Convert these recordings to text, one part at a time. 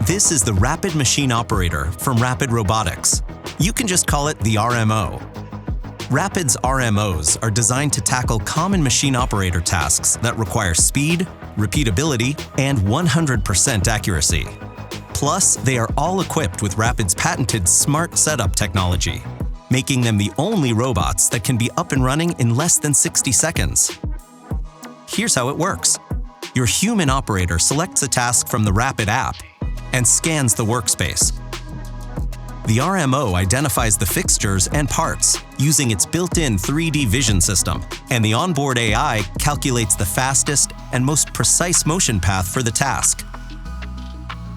This is the Rapid Machine Operator from Rapid Robotics. You can just call it the RMO. Rapid's RMOs are designed to tackle common machine operator tasks that require speed, repeatability, and 100% accuracy. Plus, they are all equipped with Rapid's patented Smart Setup technology, making them the only robots that can be up and running in less than 60 seconds. Here's how it works. Your human operator selects a task from the Rapid app and scans the workspace. The RMO identifies the fixtures and parts using its built-in 3D vision system, and the onboard AI calculates the fastest and most precise motion path for the task.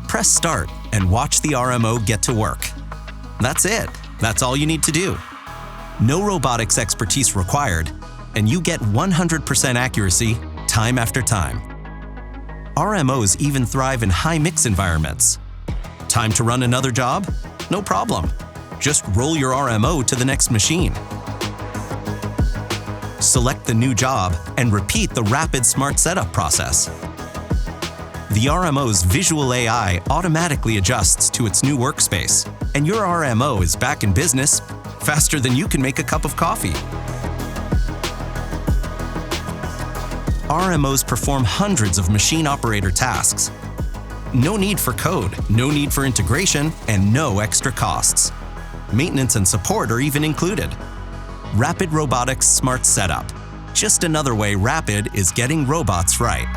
Press Start and watch the RMO get to work. That's it. That's all you need to do. No robotics expertise required, and you get 100% accuracy time after time. RMOs even thrive in high-mix environments. Time to run another job? No problem. Just roll your RMO to the next machine. Select the new job and repeat the Rapid Smart Setup process. The RMO's visual AI automatically adjusts to its new workspace, and your RMO is back in business faster than you can make a cup of coffee. RMOs perform hundreds of machine operator tasks. No need for code, no need for integration, and no extra costs. Maintenance and support are even included. Rapid Robotics Smart Setup. Just another way Rapid is getting robots right.